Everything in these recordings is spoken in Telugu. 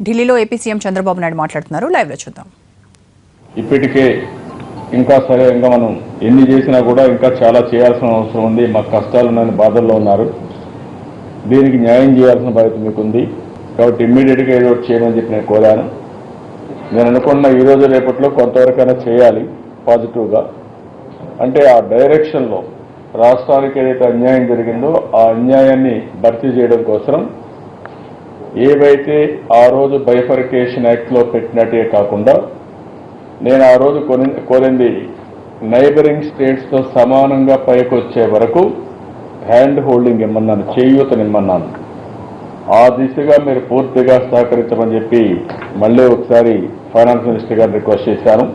ఢిల్లీలో ఏపీ సీఎం చంద్రబాబు నాయుడు మాట్లాడుతున్నారు. లైవ్ లో చూద్దాం. ఇప్పటికే ఇంకా సరే ఇంకా మనం ఎన్ని చేసినా కూడా ఇంకా చాలా చేయాల్సిన అవసరం ఉంది. మాకు కష్టాలున్నాయని బాధల్లో ఉన్నారు. దీనికి న్యాయం చేయాల్సిన బాధ్యత మీకు ఉంది. కాబట్టి ఇమ్మీడియట్గా ఏదో ఒకటి చేయమని చెప్పి నేను కోరాను. నేను అనుకున్న ఈ రోజు రేపట్లో కొంతవరకైనా చేయాలి పాజిటివ్గా. అంటే ఆ డైరెక్షన్లో రాష్ట్రానికి ఏదైతే అన్యాయం జరిగిందో ఆ అన్యాయాన్ని భర్తీ చేయడం కోసం ఏవైతే ఆ రోజు బైఫర్కేషన్ యాక్ట్లో పెట్టినట్టే కాకుండా నేను ఆ రోజు కోరింది నైబరింగ్ స్టేట్స్తో సమానంగా పైకి వచ్చే వరకు హ్యాండ్ హోల్డింగ్ ఇమ్మన్నాను, చేయూతనిమ్మన్నాను. ఆ దిశగా మీరు పూర్తిగా సహకరించమని చెప్పి మళ్ళీ ఒకసారి ఫైనాన్స్ మినిస్టర్ గారిని రిక్వెస్ట్ చేశాను.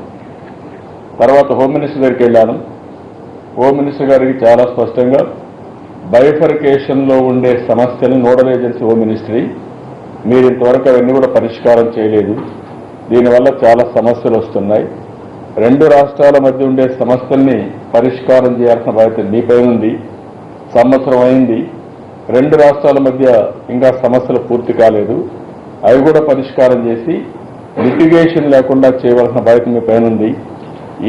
తర్వాత హోమ్ మినిస్టర్ దగ్గరికి వెళ్ళాను. హోమ్ మినిస్టర్ గారికి చాలా స్పష్టంగా బైఫర్కేషన్లో ఉండే సమస్యలు నోడల్ ఏజెన్సీ హోమ్ మినిస్ట్రీ, మీరు ఇంతవరకు అవన్నీ కూడా పరిష్కారం చేయలేదు. దీనివల్ల చాలా సమస్యలు వస్తున్నాయి. రెండు రాష్ట్రాల మధ్య ఉండే సమస్యల్ని పరిష్కారం చేయాల్సిన బాధ్యత మీపై ఉంది. సంవత్సరం అయింది, రెండు రాష్ట్రాల మధ్య ఇంకా సమస్యలు పూర్తి కాలేదు. అవి కూడా పరిష్కారం చేసి లిటిగేషన్ లేకుండా చేయవలసిన బాధ్యత మీపై ఉంది.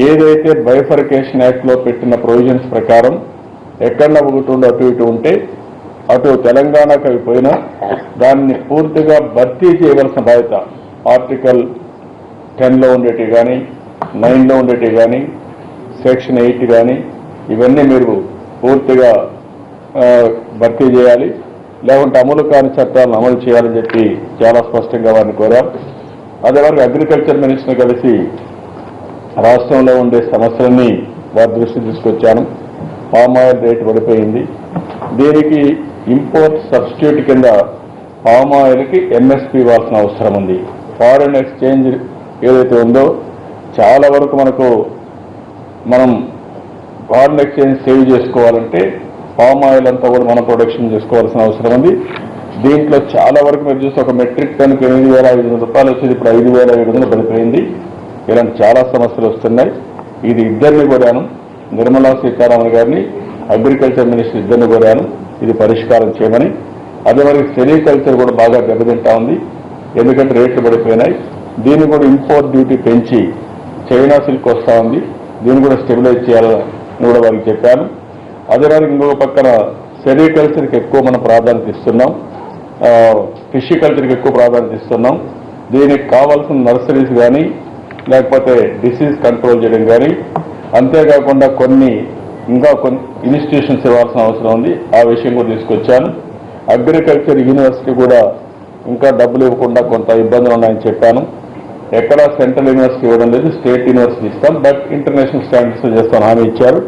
ఏదైతే బైఫర్కేషన్ యాక్ట్లో పెట్టిన ప్రొవిజన్స్ ప్రకారం ఎక్కడన్నా ఒకటి అటు ఇటు ఉంటే అటు తెలంగాణకు అవి పోయినా దాన్ని పూర్తిగా భర్తీ చేయవలసిన బాధ్యత ఆర్టికల్ 10లో ఉండేటివి కానీ 9లో ఉండేటివి కానీ సెక్షన్ 8 కానీ ఇవన్నీ మీరు పూర్తిగా భర్తీ చేయాలి. లేకుంటే అమలు కాని చట్టాలను అమలు చేయాలని చెప్పి చాలా స్పష్టంగా వారిని కోరాం. అదేవిధంగా అగ్రికల్చర్ మినిస్టర్ కలిసి రాష్ట్రంలో ఉండే సమస్యలని వారి దృష్టి తీసుకొచ్చాను. పామ్ ఆయిల్ రేటు పడిపోయింది. దీనికి ఇంపోర్ట్ సబ్స్టిట్యూట్ కింద పామ్ ఆయిల్కి ఎంఎస్పీ ఇవ్వాల్సిన అవసరం ఉంది. ఫారెన్ ఎక్స్చేంజ్ ఏదైతే ఉందో చాలా వరకు మనం ఫారెన్ ఎక్స్చేంజ్ సేవ్ చేసుకోవాలంటే పామ్ ఆయిల్ అంతా కూడా మనం ప్రొడక్షన్ చేసుకోవాల్సిన అవసరం ఉంది. దీంట్లో చాలా వరకు మీరు చూస్తే ఒక మెట్రిక్ టన్కి 8,500 రూపాయలు వచ్చేది ఇప్పుడు 5,500 పడిపోయింది. ఇలాంటి చాలా సమస్యలు వస్తున్నాయి. ఇది ఇద్దరిని కోరాను, నిర్మలా సీతారామన్ గారిని, అగ్రికల్చర్ మినిస్టర్ ఇద్దరిని కోరాను ఇది పరిష్కారం చేయమని. అదే మరి సెరికల్చర్ కూడా బాగా దెబ్బతింటా ఉంది, ఎందుకంటే రేట్లు పడిపోయినాయి. దీన్ని కూడా ఇంపోర్ట్ డ్యూటీ పెంచి చైనా సిల్క్ వస్తూ ఉంది, దీన్ని కూడా స్టెబిలైజ్ చేయాలని కూడా వారికి చెప్పాను. అదే మరి ఇంకొక పక్కన సెరికల్చర్కి ఎక్కువ మనం ప్రాధాన్యత ఇస్తున్నాం, ఫిషికల్చర్కి ఎక్కువ ప్రాధాన్యత ఇస్తున్నాం. దీనికి కావాల్సిన నర్సరీస్ కానీ లేకపోతే డిసీజ్ కంట్రోల్ చేయడం కానీ, అంతేకాకుండా కొన్ని ఇన్స్టిట్యూషన్స్ ఇవ్వాల్సిన అవసరం ఉంది. ఆ విషయం కూడా తీసుకొచ్చాను. అగ్రికల్చర్ యూనివర్సిటీ కూడా ఇంకా డబ్బులు ఇవ్వకుండా కొంత ఇబ్బందులు ఉన్నాయని చెప్పాను. ఎక్కడా సెంట్రల్ యూనివర్సిటీ ఇవ్వడం లేదు, స్టేట్ యూనివర్సిటీ ఇస్తాం, బట్ ఇంటర్నేషనల్ స్టాండర్డ్స్ చేస్తాను హామీ ఇచ్చారు.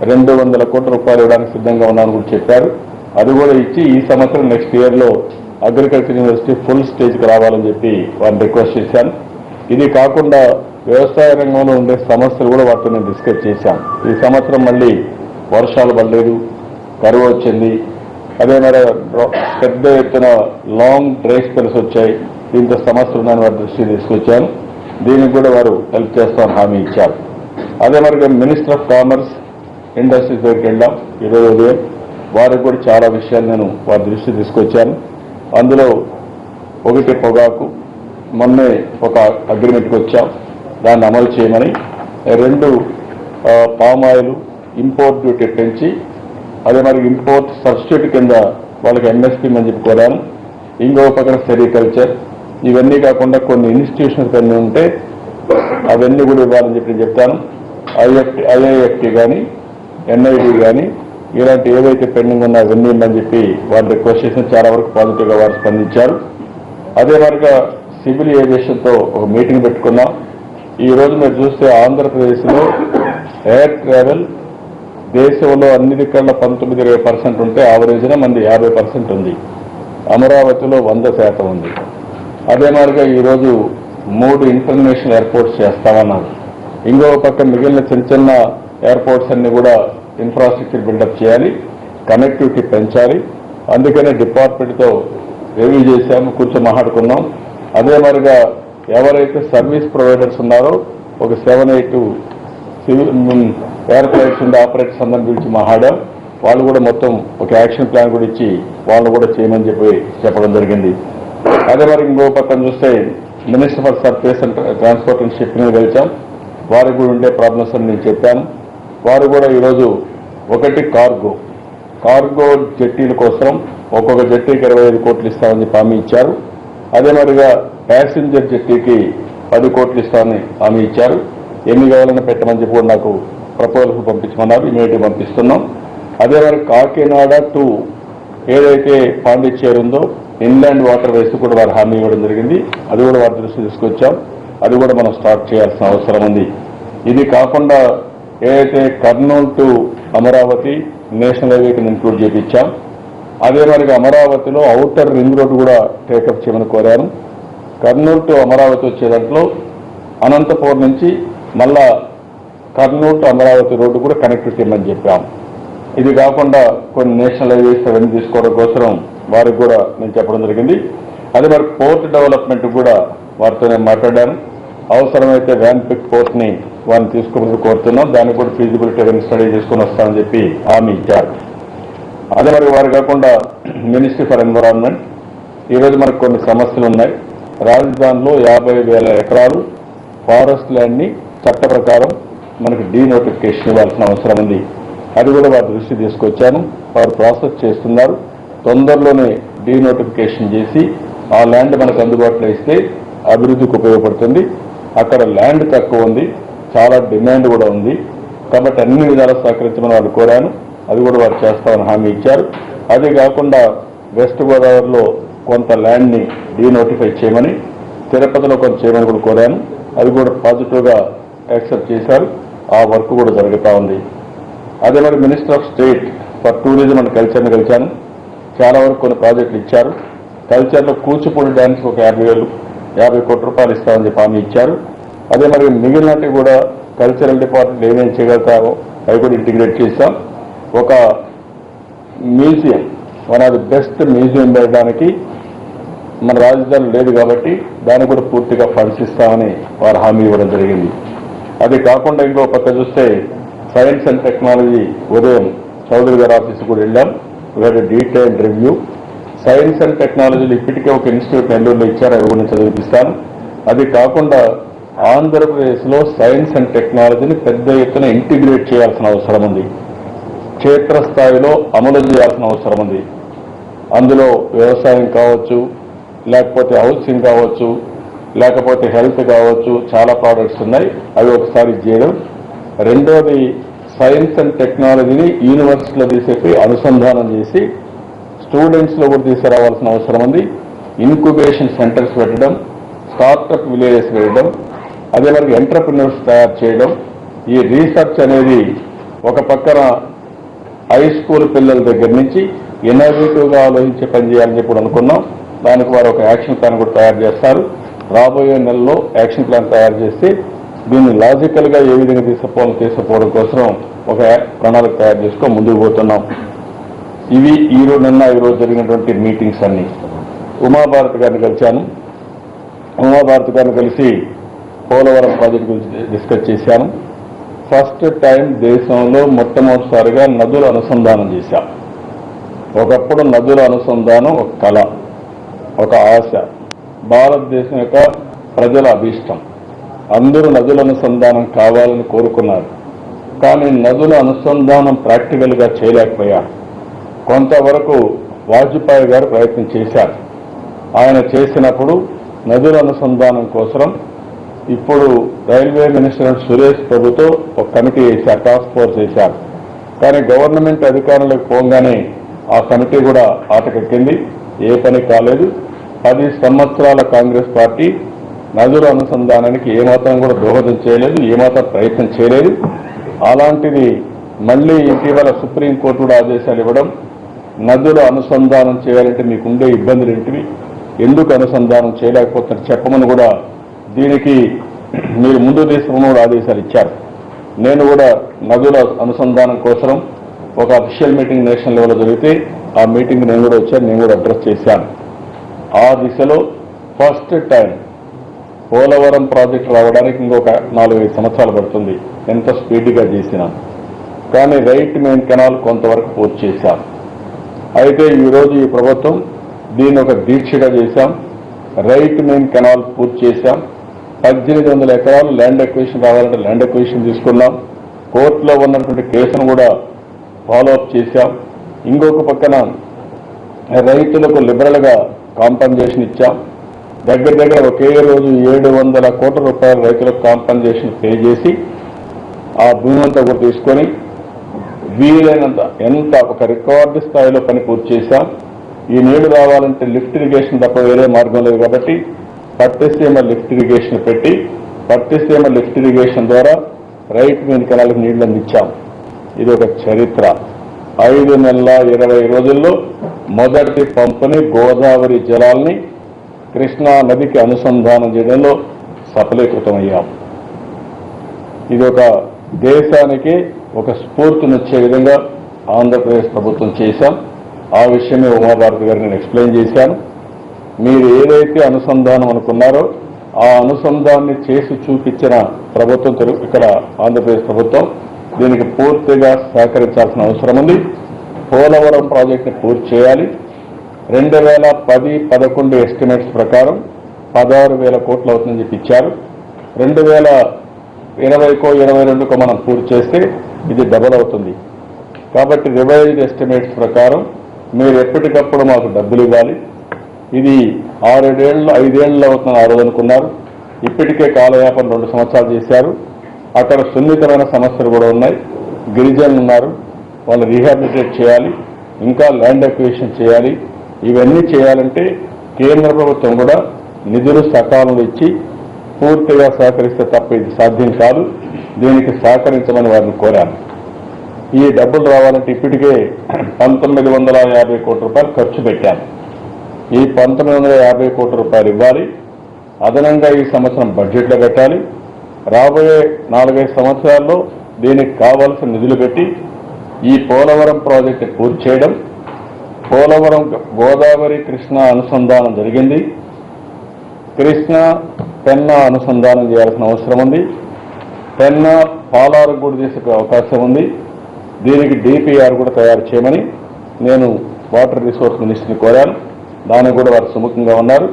200 కోట్ల రూపాయలు ఇవ్వడానికి సిద్ధంగా ఉన్నారని కూడా చెప్పారు. అది కూడా ఇచ్చి ఈ సంవత్సరం నెక్స్ట్ ఇయర్లో అగ్రికల్చర్ యూనివర్సిటీ ఫుల్ స్టేజ్కి రావాలని చెప్పి వారిని రిక్వెస్ట్ చేశాను. ఇది కాకుండా వ్యవసాయ రంగంలో ఉండే సమస్యలు కూడా వాటితో నేను డిస్కస్ చేశాను. ఈ సంవత్సరం మళ్ళీ వర్షాలు పడలేదు, కరువు వచ్చింది. అదే మరి పెద్ద ఎత్తున లాంగ్ డ్రై స్పెల్స్ వచ్చాయి. దీంతో సమస్యలు ఉన్నాయని వారి దృష్టికి తీసుకొచ్చాను. దీనికి కూడా వారు హెల్ప్ చేస్తామని హామీ ఇచ్చారు. అదే మరి మినిస్టర్ ఆఫ్ కామర్స్ ఇండస్ట్రీస్ దగ్గరికి వెళ్ళాం ఈరోజు ఉదయం. వారికి కూడా చాలా విషయాలు నేను వారి దృష్టికి తీసుకొచ్చాను. అందులో ఒకటి పొగాకు, మొన్నే ఒక అగ్రిమెంట్కి వచ్చాం, దాన్ని అమలు చేయమని. 2 పామ్ ఆయిల్ ఇంపోర్ట్ డ్యూటీ పెంచి అదే మరి ఇంపోర్ట్ సబ్స్టిట్యూట్ కింద వాళ్ళకి ఎంఎస్పీ అని చెప్పి కోరాను. ఇంకో పక్కన సెరికల్చర్, ఇవన్నీ కాకుండా కొన్ని ఇన్స్టిట్యూషన్స్ అన్నీ ఉంటే అవన్నీ కూడా ఇవ్వాలని చెప్పి నేను చెప్తాను. ఐఐఎఫ్టీ కానీ ఎన్ఐడి కానీ ఇలాంటి ఏవైతే పెండింగ్ ఉన్నా అవన్నీ ఉందని చెప్పి వాళ్ళు రిక్వెస్ట్ చేసిన చాలా వరకు పాజిటివ్గా వారు స్పందించారు. అదే మరిగా సివిల్ ఏవియేషన్తో ఒక మీటింగ్ పెట్టుకున్నాం. ఈ రోజు మీరు చూస్తే ఆంధ్రప్రదేశ్లో ఎయిర్ ట్రావెల్ దేశంలో అన్ని దిక్కల 19-20% ఉంటే యావరేజ్న మంది 50% ఉంది. అమరావతిలో 100% ఉంది. అదే మాదిరిగా ఈరోజు 3 ఇంటర్నేషనల్ ఎయిర్పోర్ట్స్ చేస్తామన్నారు. ఇంకో పక్క మిగిలిన చిన్న ఎయిర్పోర్ట్స్ అన్ని కూడా ఇన్ఫ్రాస్ట్రక్చర్ బిల్డప్ చేయాలి, కనెక్టివిటీ పెంచాలి. అందుకనే డిపార్ట్మెంట్తో రివ్యూ చేశాము, కూర్చొని మాట్లాడుకున్నాం. అదే మాదిరిగా ఎవరైతే సర్వీస్ ప్రొవైడర్స్ ఉన్నారో ఒక 7-8 సివిల్ ఎయిర్ ఫ్లైట్స్ ఉండే ఆపరేటర్స్ అందరిని పిలిచి మాట్లాడాం. వాళ్ళు కూడా మొత్తం ఒక యాక్షన్ ప్లాన్ కూడా ఇచ్చి వాళ్ళు కూడా చేయమని చెప్పడం జరిగింది. అదే మరి ఇంకో పక్కన చూస్తే minister for surface and transport and shipping గెలిచాం. వారికి కూడా ఉండే ప్రాబ్లమ్స్ అని నేను చెప్పాను. వారు కూడా ఈరోజు ఒకటి కార్గో జట్టీల కోసం ఒక్కొక్క జట్టీకి 25 కోట్లు ఇస్తామని హామీ ఇచ్చారు. అదే మరిగా ప్యాసింజర్ జట్టీకి 10 కోట్లు ఇస్తామని హామీ ఇచ్చారు. ఎన్ని కావాలని పెట్టమని చెప్పి నాకు ప్రపోజల్స్ పంపించమన్నారు. ఇమీడియట్గా పంపిస్తున్నాం. అదే మరి కాకినాడ టు ఏదైతే పాండిచ్చేరి ఉందో ఇన్లాండ్ వాటర్ వేస్ కూడా వారు హామీ ఇవ్వడం జరిగింది. అది కూడా వారి దృష్టి తీసుకొచ్చాం. అది కూడా మనం స్టార్ట్ చేయాల్సిన అవసరం ఉంది. ఇది కాకుండా ఏదైతే కర్నూలు టు అమరావతి నేషనల్ హైవేకి ఇంక్లూడ్ చేయించాం. అదే మరిగా అమరావతిలో ఔటర్ రింగ్ రోడ్ కూడా టేకప్ చేయమని కోరాను. కర్నూలు టు అమరావతి వచ్చే దాంట్లో అనంతపురం నుంచి మళ్ళా కర్నూలు టు అమరావతి రోడ్డు కూడా కనెక్ట్ చేయమని చెప్పాం. ఇది కాకుండా కొన్ని నేషనల్ హైవేస్ అవన్నీ తీసుకోవడం కోసం వారికి కూడా నేను చెప్పడం జరిగింది. అదే మరి పోర్ట్ డెవలప్మెంట్ కూడా వారితో నేను మాట్లాడాను. అవసరమైతే వ్యాన్పిక్ పోర్ట్ని వారిని తీసుకోమని కోరుతున్నాం. దానికి కూడా ఫీజిబిలిటీ అవన్నీ స్టడీ చేసుకుని వస్తామని చెప్పి హామీ ఇచ్చారు. అదే మరి వారు కాకుండా మినిస్ట్రీ ఫర్ ఎన్విరాన్మెంట్ ఈరోజు మనకు కొన్ని సమస్యలు ఉన్నాయి. రాజధానిలో 50,000 ఎకరాలు ఫారెస్ట్ ల్యాండ్ని చట్ట ప్రకారం మనకు డీనోటిఫికేషన్ ఇవ్వాల్సిన అవసరం ఉంది. అది కూడా వారి దృష్టి తీసుకొచ్చాను. వారు ప్రాసెస్ చేస్తున్నారు. తొందరలోనే డీనోటిఫికేషన్ చేసి ఆ ల్యాండ్ మనకు అందుబాటులో ఇస్తే అభివృద్ధికి ఉపయోగపడుతుంది. అక్కడ ల్యాండ్ తక్కువ ఉంది, చాలా డిమాండ్ కూడా ఉంది. కాబట్టి అన్ని విధాలా సహకరించమని వాళ్ళు కోరాను. అది కూడా వారు చేస్తామని హామీ ఇచ్చారు. అదే కాకుండా వెస్ట్ గోదావరిలో కొంత ల్యాండ్ని డీనోటిఫై చేయమని, తిరుపతిలో కొంత చేయమని కూడా కోరాను. అది కూడా పాజిటివ్గా యాక్సెప్ట్ చేశారు. ఆ వర్క్ కూడా జరుగుతూ ఉంది. అదే మరి minister of state for tourism and కల్చర్ని కలిశాను. చాలా వరకు కొన్ని ప్రాజెక్టులు ఇచ్చారు. కల్చర్లో కూచిపూడి డ్యాన్స్ ఒక 50 కోట్ల రూపాయలు ఇస్తామని చెప్పి హామీ ఇచ్చారు. అదే మరి మిగిలినట్టు కూడా కల్చరల్ డిపార్ట్మెంట్ ఏమేమి చేయగలుగుతారో అవి కూడా ఇంటిగ్రేట్ చేస్తాం. ఒక museum, one of the best museum పెట్టడానికి మన రాజధాని లేదు కాబట్టి దానికి కూడా పూర్తిగా ఫండ్స్ ఇస్తామని వారు హామీ ఇవ్వడం జరిగింది. అది కాకుండా ఇంకో పక్క చూస్తే సైన్స్ అండ్ టెక్నాలజీ ఉదయం చౌదరి గారి ఆఫీస్ కూడా వెళ్ళాం. వేరే డీటెయిల్డ్ రివ్యూ. సైన్స్ అండ్ టెక్నాలజీలు ఇప్పటికే ఒక ఇన్స్టిట్యూట్ నెల్లూరులో ఇచ్చారు. అవి కూడా చదివిపిస్తాను. అది కాకుండా ఆంధ్రప్రదేశ్లో సైన్స్ అండ్ టెక్నాలజీని పెద్ద ఎత్తున ఇంటిగ్రేట్ చేయాల్సిన అవసరం ఉంది. క్షేత్రస్థాయిలో అమలు చేయాల్సిన అవసరం ఉంది. అందులో వ్యవసాయం కావచ్చు, లేకపోతే హౌసింగ్ కావచ్చు, లేకపోతే హెల్త్ కావచ్చు, చాలా ప్రోడక్ట్స్ ఉన్నాయి. అవి ఒకసారి చేయడం. రెండోది సైన్స్ అండ్ టెక్నాలజీని యూనివర్సిటీలో తీసేసి అనుసంధానం చేసి స్టూడెంట్స్లో కూడా తీసుకురావాల్సిన అవసరం ఉంది. ఇన్క్యుబేషన్ సెంటర్స్ పెట్టడం, స్టార్టప్ విలేజెస్ పెట్టడం, అదే మరి ఎంటర్ప్రినర్స్ తయారు చేయడం. ఈ రీసెర్చ్ అనేది ఒక పక్కన హై స్కూల్ పిల్లల దగ్గర నుంచి ఇన్నోవేటివ్గా ఆలోచించే పని చేయాలని చెప్పి అనుకున్నాం. దానికి వారు ఒక యాక్షన్ ప్లాన్ కూడా తయారు చేస్తారు. రాబోయే నెలలో యాక్షన్ ప్లాన్ తయారు చేస్తే దీన్ని లాజికల్గా ఏ విధంగా తీసుకుపోవడం కోసం ఒక ప్రణాళిక తయారు చేసుకొని ముందుకు పోతున్నాం. ఇవి ఈ రోజు జరిగినటువంటి మీటింగ్స్ అన్ని. ఉమాభారత్ గారిని కలిశాను. ఉమాభారత్ గారిని కలిసి పోలవరం ప్రాజెక్టు గురించి డిస్కస్ చేశాను. ఫస్ట్ టైం దేశంలో మొట్టమొదటిసారిగా నదుల అనుసంధానం చేశాం. ఒకప్పుడు నదుల అనుసంధానం ఒక కళ, ఒక ఆశ, భారతదేశం యొక్క ప్రజల అభీష్టం. అందరూ నదుల అనుసంధానం కావాలని కోరుకున్నారు. కానీ నదుల అనుసంధానం ప్రాక్టికల్గా చేయలేకపోయారు. కొంతవరకు వాజ్పేయి గారు ప్రయత్నం చేశారు. ఆయన చేసినప్పుడు నదుల అనుసంధానం కోసం ఇప్పుడు రైల్వే మినిస్టర్ సురేష్ ప్రభుతో ఒక కమిటీ వేశారు, టాస్క్ ఫోర్స్ వేశారు. కానీ గవర్నమెంట్ అధికారులకు పోగానే ఆ కమిటీ కూడా ఆటకెక్కింది. ఏ పని కాలేదు. 10 సంవత్సరాల కాంగ్రెస్ పార్టీ నదుల అనుసంధానానికి ఏమాత్రం కూడా దోహదం చేయలేదు, ఏమాత్రం ప్రయత్నం చేయలేదు. అలాంటిది మళ్ళీ ఇటీవల సుప్రీంకోర్టు కూడా ఆదేశాలు ఇవ్వడం, నదుల అనుసంధానం చేయాలంటే మీకుండే ఇబ్బందులు ఏంటివి, ఎందుకు అనుసంధానం చేయలేకపోతున్నారు చెప్పమని కూడా దీనికి మీరు ముందు తీసుకుని కూడా ఆదేశాలు ఇచ్చారు. నేను కూడా నదుల అనుసంధానం కోసం ఒక అఫీషియల్ మీటింగ్ నేషనల్ లెవెల్లో జరిగితే ఆ మీటింగ్ నేను కూడా వచ్చాను, నేను కూడా అడ్రస్ చేశాను. ఆ దిశలో ఫస్ట్ టైం పోలవరం ప్రాజెక్టు రావడానికి ఇంకొక 4-5 సంవత్సరాలు పడుతుంది, ఎంత స్పీడ్గా చేసినా. కానీ రైట్ మెయిన్ కెనాల్ కొంతవరకు పూర్తి చేశాం. అయితే ఈరోజు ఈ ప్రభుత్వం దీన్ని ఒక దీక్షగా చేశాం. రైట్ మెయిన్ కెనాల్ పూర్తి చేశాం. 1800 ఎకరాలు ల్యాండ్ ఎక్విజిషన్ రావాలంటే ల్యాండ్ ఎక్విజిషన్ తీసుకున్నాం. కోర్టులో ఉన్నటువంటి కేసును కూడా ఫాలోఅప్ చేశాం. ఇంకొక పక్కన రైతులకు లిబరల్గా కాంపన్సేషన్ ఇచ్చాం. దగ్గర ఒకే రోజు 700 కోట్ల రూపాయలు రైతులకు కాంపన్సేషన్ పే చేసి ఆ భూమి అంతా కూడా తీసుకొని వీలైనంత ఎంత ఒక రికార్డు స్థాయిలో పని పూర్తి చేశాం. ఈ నీళ్లు రావాలంటే లిఫ్ట్ ఇరిగేషన్ తప్ప వేరే మార్గం లేదు కాబట్టి పట్టిసీమ లిఫ్ట్ ఇరిగేషన్ పెట్టి పట్టిసీమ లిఫ్ట్ ఇరిగేషన్ ద్వారా రైట్ మెయిన్ కెనాల్కి నీళ్లు అందించాం. ఇది ఒక చరిత్ర. 5 నెలల 20 రోజుల్లో మొదటి పంపుని గోదావరి జలాల్ని కృష్ణా నదికి అనుసంధానం చేయడంలో సఫలీకృతమయ్యాం. ఇది ఒక దేశానికి ఒక స్ఫూర్తినిచ్చే విధంగా ఆంధ్రప్రదేశ్ ప్రభుత్వం చేశాం. ఆ విషయమే ఉమాభారతి గారు నేను ఎక్స్ప్లెయిన్ చేశాను. మీరు ఏదైతే అనుసంధానం అనుకున్నారో ఆ అనుసంధానాన్ని చేసి చూపించిన ప్రభుత్వం ఇక్కడ ఆంధ్రప్రదేశ్ ప్రభుత్వం దీనికి పూర్తిగా సహకరించాల్సిన అవసరం ఉంది. పోలవరం ప్రాజెక్టుని పూర్తి చేయాలి. 2010-11 ఎస్టిమేట్స్ ప్రకారం 16,000 కోట్లు అవుతుందని చెప్పి ఇచ్చారు. 2020కో 22కో మనం పూర్తి చేస్తే ఇది డబుల్ అవుతుంది. కాబట్టి రివైజ్డ్ ఎస్టిమేట్స్ ప్రకారం మీరు ఎప్పటికప్పుడు మాకు డబ్బులు ఇవ్వాలి. ఇది 5 ఏళ్ళు అవుతున్న ఆ రోజు అనుకున్నారు. ఇప్పటికే కాలయాపన 2 సంవత్సరాలు చేశారు. అక్కడ సున్నితమైన సమస్యలు కూడా ఉన్నాయి. గిరిజనులు ఉన్నారు, వాళ్ళు రీహాబిలిటేట్ చేయాలి, ఇంకా ల్యాండ్ అక్విజిషన్ చేయాలి. ఇవన్నీ చేయాలంటే కేంద్ర ప్రభుత్వం కూడా నిధులు సకాలంలో ఇచ్చి పూర్తిగా సహకరిస్తే తప్ప ఇది సాధ్యం కాదు. దీనికి సహకరించమని వారిని కోరాను. ఈ డబ్బులు రావాలంటే ఇప్పటికే 1950 కోట్ల రూపాయలు ఖర్చు పెట్టాను. ఈ 1950 కోట్ల రూపాయలు ఇవ్వాలి. అదనంగా ఈ సంవత్సరం బడ్జెట్లో పెట్టాలి. రాబోయే 4-5 సంవత్సరాల్లో దీనికి కావాల్సిన నిధులు పెట్టి ఈ పోలవరం ప్రాజెక్టు పూర్తి చేయడం. పోలవరం గోదావరి కృష్ణా అనుసంధానం జరిగింది. కృష్ణా పెన్నా అనుసంధానం చేయాల్సిన అవసరం ఉంది. పెన్నా పాలారు కూడా చేసే అవకాశం ఉంది. దీనికి డిపిఆర్ కూడా తయారు చేయమని నేను వాటర్ రిసోర్స్ మినిస్టర్ని కోరాను. దానికి కూడా వారు సుముఖంగా ఉన్నారు.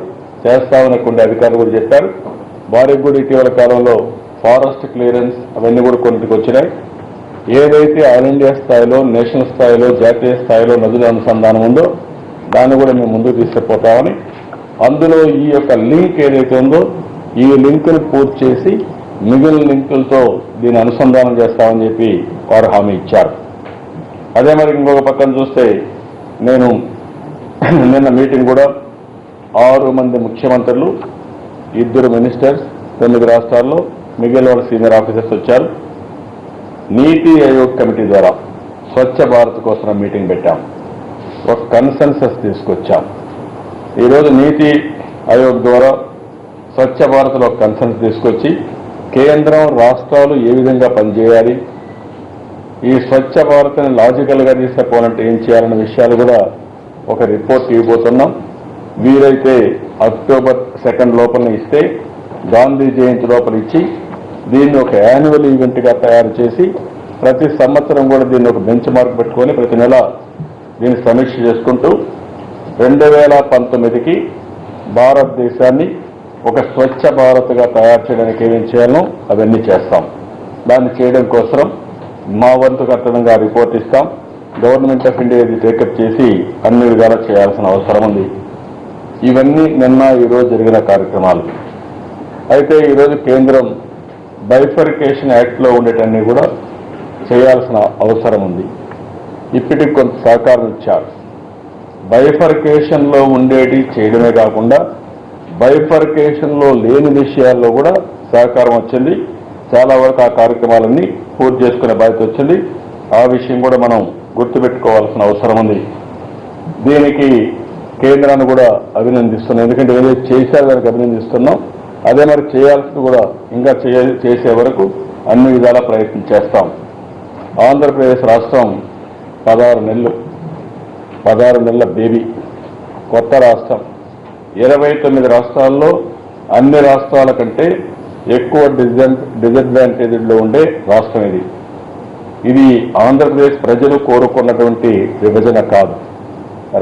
చేస్తామని కొన్ని అధికారులు కూడా చెప్పారు. వారికి కూడా ఇటీవల కాలంలో ఫారెస్ట్ క్లియరెన్స్ అవన్నీ కూడా కొన్నిటికి వచ్చినాయి. ఏదైతే ఆల్ ఇండియా స్థాయిలో, నేషనల్ స్థాయిలో, జాతీయ స్థాయిలో నదుల అనుసంధానం ఉందో దాన్ని కూడా మేము ముందుకు తీసుకుపోతామని, అందులో ఈ యొక్క లింక్ ఏదైతే ఉందో ఈ లింకును పూర్తి చేసి మిగిలిన లింకులతో దీన్ని అనుసంధానం చేస్తామని చెప్పి వారు హామీ ఇచ్చారు. అదే మరి ఇంకొక పక్కన చూస్తే నేను నిన్న మీటింగ్ కూడా 6 మంది ముఖ్యమంత్రులు, 2 మినిస్టర్స్, 9 రాష్ట్రాల్లో మిగిలిన వాళ్ళ సీనియర్ ఆఫీసర్స్ వచ్చారు. నీతి ఆయోగ్ కమిటీ ద్వారా స్వచ్ఛ భారత్ కోసం మీటింగ్ పెట్టాం. ఒక కన్సెన్సస్ తీసుకొచ్చాం. ఈరోజు నీతి ఆయోగ్ ద్వారా స్వచ్ఛ భారత్లో ఒక కన్సెన్సస్ తీసుకొచ్చి కేంద్రం, రాష్ట్రాలు ఏ విధంగా పనిచేయాలి, ఈ స్వచ్ఛ భారత్ని లాజికల్గా తీసుకుపోవాలంటే ఏం చేయాలన్న విషయాలు కూడా ఒక రిపోర్ట్ ఇవ్వబోతున్నాం. వీలైతే అక్టోబర్ 2 లోపల ఇస్తే గాంధీ జయంతి లోపల ఇచ్చి దీన్ని ఒక యాన్యువల్ ఈవెంట్గా తయారు చేసి ప్రతి సంవత్సరం కూడా దీన్ని ఒక బెంచ్ మార్క్ పెట్టుకొని ప్రతి నెల దీన్ని సమీక్ష చేసుకుంటూ 2019కి భారతదేశాన్ని ఒక స్వచ్ఛ భారత్గా తయారు చేయడానికి ఏమేం చేయాలో అవన్నీ చేస్తాం. దాన్ని చేయడం కోసం మా వంతు కర్తవ్యంగా రిపోర్ట్ ఇస్తాం. గవర్నమెంట్ ఆఫ్ ఇండియా ఇది టేకప్ చేసి అన్ని విధాలా చేయాల్సిన అవసరం ఉంది. ఇవన్నీ నిన్న ఈరోజు జరిగిన కార్యక్రమాలు. అయితే ఈరోజు కేంద్రం బైఫర్కేషన్ యాక్ట్లో ఉండేటన్నీ కూడా చేయాల్సిన అవసరం ఉంది. ఇప్పటికి కొంత సహకారం ఇచ్చారు. బైఫర్కేషన్లో ఉండేటి చేయడమే కాకుండా బైఫర్కేషన్లో లేని విషయాల్లో కూడా సహకారం వచ్చింది. చాలా వరకు ఆ కార్యక్రమాలన్నీ పూర్తి చేసుకునే బాధ్యత వచ్చింది. ఆ విషయం కూడా మనం గుర్తుపెట్టుకోవాల్సిన అవసరం ఉంది. దీనికి కేంద్రాన్ని కూడా అభినందిస్తున్నాం. ఎందుకంటే ఏదైతే చేశారో దానికి అభినందిస్తున్నాం. అదే మరి చేయాల్సింది కూడా ఇంకా చేసే వరకు అన్ని విధాలా ప్రయత్నం చేస్తాం. ఆంధ్రప్రదేశ్ రాష్ట్రం 16 నెలల బేబీ, కొత్త రాష్ట్రం. 29 రాష్ట్రాల్లో అన్ని రాష్ట్రాల కంటే ఎక్కువ డిసడ్వాంటేజ్లో ఉండే రాష్ట్రం ఇది. ఇది ఆంధ్రప్రదేశ్ ప్రజలు కోరుకున్నటువంటి విభజన కాదు,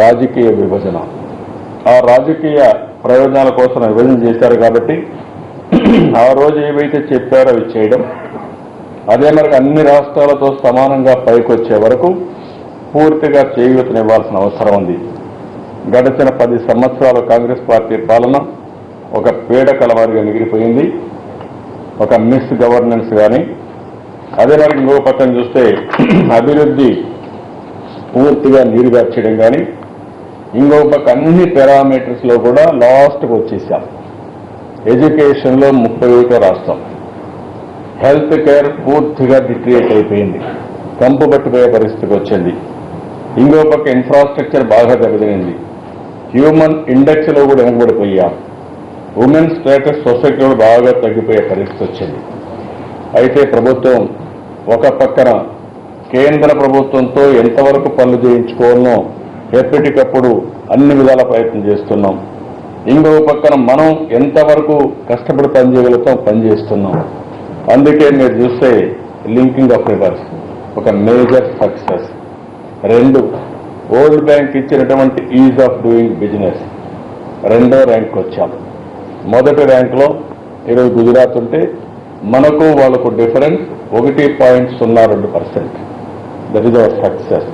రాజకీయ విభజన. ఆ రాజకీయ ప్రయోజనాల కోసం విభజన చేశారు కాబట్టి ఆ రోజు ఏవైతే చెప్పారో అవి చేయడం, అదే మనకు అన్ని రాష్ట్రాలతో సమానంగా పైకి వచ్చే వరకు పూర్తిగా చేయూతనివ్వాల్సిన అవసరం ఉంది. గడిచిన 10 సంవత్సరాల కాంగ్రెస్ పార్టీ పాలన ఒక పీడకల వారిగా మిగిలిపోయింది. ఒక మిస్ గవర్నెన్స్ కానీ, అదే మనకి ఇంకో పక్కన చూస్తే అభివృద్ధి పూర్తిగా నీరుగార్చడం కానీ, ఇంకో పక్క అన్ని పారామీటర్స్లో కూడా లాస్ట్కి వచ్చేసాం. ఎడ్యుకేషన్లో 31వ రాష్ట్రం, హెల్త్ కేర్ పూర్తిగా డిక్రియేట్ అయిపోయింది, కంపు పట్టిపోయే పరిస్థితికి వచ్చింది. ఇంకో పక్క ఇన్ఫ్రాస్ట్రక్చర్ బాగా దెబ్బతినింది, హ్యూమన్ ఇండెక్స్లో కూడా వెనకబడిపోయాం, ఉమెన్ స్టేటస్ సొసైటీలో బాగా తగ్గిపోయే పరిస్థితి వచ్చింది. అయితే ప్రభుత్వం ఒక పక్కన కేంద్ర ప్రభుత్వంతో ఎంతవరకు పనులు చేయించుకోవాలనో ఎప్పటికప్పుడు అన్ని విధాల ప్రయత్నం చేస్తున్నాం. ఇంకో పక్కన మనం ఎంతవరకు కష్టపడి పనిచేయగలుగుతాం పనిచేస్తున్నాం. అందుకే మీరు చూస్తే లింకింగ్ ఆఫ్ రివర్స్ ఒక మేజర్ సక్సెస్. 2, వరల్డ్ బ్యాంక్ ఇచ్చినటువంటి ఈజ్ ఆఫ్ డూయింగ్ బిజినెస్ 2వ ర్యాంక్ వచ్చాం. మొదటి ర్యాంక్లో ఈరోజు గుజరాత్ ఉంటే మనకు వాళ్ళకు difference 1.02%. That is our success.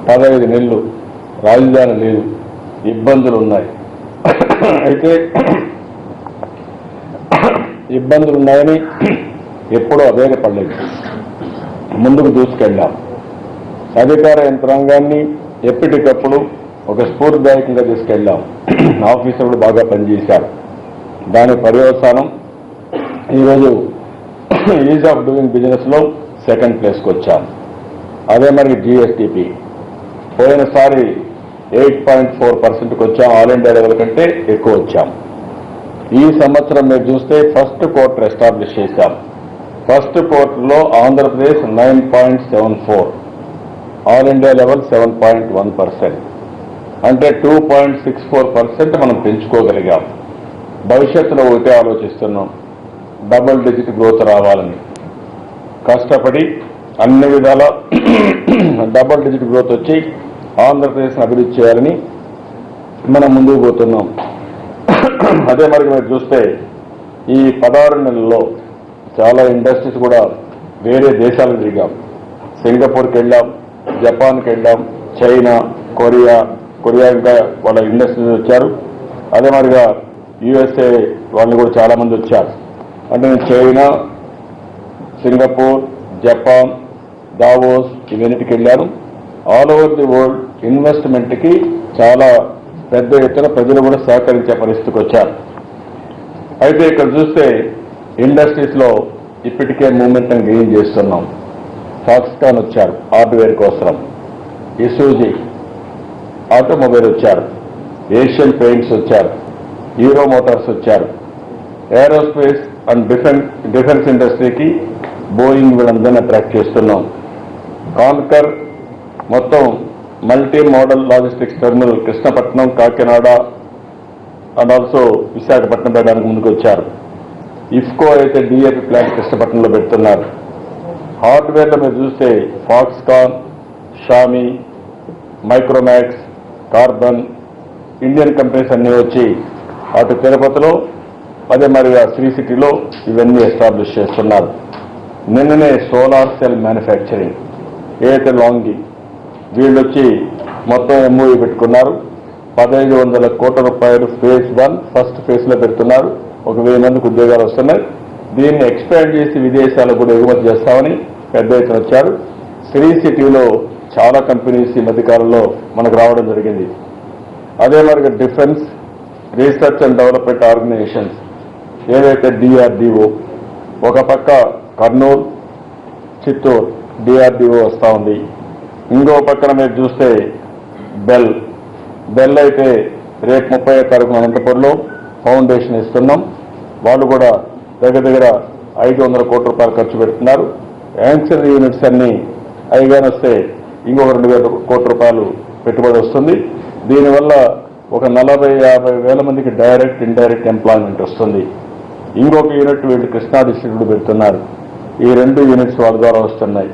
15 నెలలు రాజధాని లేదు, ఇబ్బందులు ఉన్నాయి. అయితే ఇబ్బందులు ఉన్నాయని ఎప్పుడూ అవేగపడలేదు, ముందుకు దూసుకెళ్ళాం. అధికార యంత్రాంగాన్ని ఎప్పటికప్పుడు ఒక స్ఫూర్తిదాయకంగా తీసుకెళ్ళాం. ఆఫీసర్లు బాగా పనిచేశారు. దాని పర్యవసానం ఈరోజు ఈజ్ ఆఫ్ డూయింగ్ బిజినెస్లో 2nd ప్లేస్కి వచ్చాం. అదే మరి జిఎస్టిపి పోయినసారి 8.4%కి వచ్చాం, ఆల్ ఇండియా లెవెల్ కంటే ఎక్కువ వచ్చాం. ఈ సంవత్సరం మీరు చూస్తే ఫస్ట్ క్వార్టర్ ఎస్టాబ్లిష్ చేశాం. ఫస్ట్ క్వార్టర్లో ఆంధ్రప్రదేశ్ 9.74, ఆల్ ఇండియా లెవెల్ 7.1%, అంటే 2.64% మనం పెంచుకోగలిగాం. భవిష్యత్తులో ఒకటే ఆలోచిస్తున్నాం, డబుల్ డిజిట్ గ్రోత్ రావాలని. కష్టపడి అన్ని విధాల డబుల్ డిజిట్ గ్రోత్ వచ్చి ఆంధ్రప్రదేశ్ని అభివృద్ధి చేయాలని మనం ముందుకు పోతున్నాం. అదే మరి మీరు చూస్తే ఈ 16 నెలల్లో చాలా ఇండస్ట్రీస్ కూడా వేరే దేశాలకు దిగాం. సింగపూర్కి వెళ్ళాం, జపాన్కి వెళ్ళాం, చైనా, కొరియా ఇంకా వాళ్ళ ఇండస్ట్రీస్ వచ్చారు. అదే మరిగా యుఎస్ఏ వాళ్ళు కూడా చాలామంది వచ్చారు. అంటే నేను చైనా, సింగపూర్, జపాన్, దావోస్ ఇవన్నిటికి వెళ్ళాను. ఆల్ ఓవర్ ది వరల్డ్ ఇన్వెస్ట్మెంట్కి చాలా పెద్ద ఎత్తున ప్రజలు కూడా సహకరించే పరిస్థితికి వచ్చారు. అయితే ఇక్కడ చూస్తే ఇండస్ట్రీస్లో ఇప్పటికే మూమెంటం గెయిన్ చేస్తున్నాం. ఫాక్స్కాన్ వచ్చారు హార్డ్వేర్ కోసం, ఇసూజీ ఆటోమొబైల్ వచ్చారు, ఏషియన్ పెయింట్స్ వచ్చారు, హీరో మోటార్స్ వచ్చారు. ఏరోస్పేస్ అండ్ డిఫెన్స్ ఇండస్ట్రీకి బోయింగ్ వీళ్ళందరినీ అట్రాక్ట్ చేస్తున్నాం. కాన్కర్ మొత్తం multi modal logistics terminal Krishnapatnam, Kakinada and also Visakhapatnam పెట్టడానికి ముందుకు వచ్చారు. ఇఫ్కో అయితే డిఏపి ప్లాంట్ కృష్ణపట్నంలో పెడుతున్నారు. హార్డ్వేర్లో మీరు చూస్తే Foxconn, Xiaomi, Micromax, Karbonn Indian companies అన్నీ వచ్చి అటు తిరుపతిలో అదే మరిగా శ్రీ సిటీలో ఇవన్నీ ఎస్టాబ్లిష్ చేస్తున్నారు. నిన్ననే సోలార్ సెల్ మ్యానుఫ్యాక్చరింగ్ ఏదైతే లాంగి వీళ్ళు వచ్చి మొత్తం ఎంఓయూ పెట్టుకున్నారు. 1500 కోట్ల రూపాయలు ఫేజ్ 1 ఫస్ట్ ఫేజ్లో పెడుతున్నారు. 1000 మందికి ఉద్యోగాలు వస్తున్నాయి. దీన్ని ఎక్స్పాండ్ చేసి విదేశాలకు కూడా ఎగుమతి చేస్తామని పెద్ద ఎత్తున వచ్చారు. శ్రీ సిటీలో చాలా కంపెనీస్ ఈ మధ్యకాలంలో మనకు రావడం జరిగింది. అదే మరి defence research and development organisations ఏదైతే డిఆర్డిఓ ఒక పక్క కర్నూలు, చిత్తూరు డిఆర్డిఓ వస్తూ ఉంది. ఇంకో పక్కన మీరు చూస్తే బెల్ అయితే రేపు 30వ తారీఖున అనంతపురంలో ఫౌండేషన్ ఇస్తున్నాం. వాళ్ళు కూడా దగ్గర 500 కోట్ల రూపాయలు ఖర్చు పెడుతున్నారు. యాంక్సర్ యూనిట్స్ అన్ని అయిగానే వస్తే ఇంకొక 2000 కోట్ల రూపాయలు పెట్టుబడి వస్తుంది. దీనివల్ల ఒక 40-50 వేల మందికి డైరెక్ట్ ఇండైరెక్ట్ ఎంప్లాయ్మెంట్ వస్తుంది. ఇంకొక యూనిట్ వీళ్ళు కృష్ణా డిస్ట్రిక్ట్ పెడుతున్నారు. ఈ 2 యూనిట్స్ వాళ్ళ ద్వారా వస్తున్నాయి.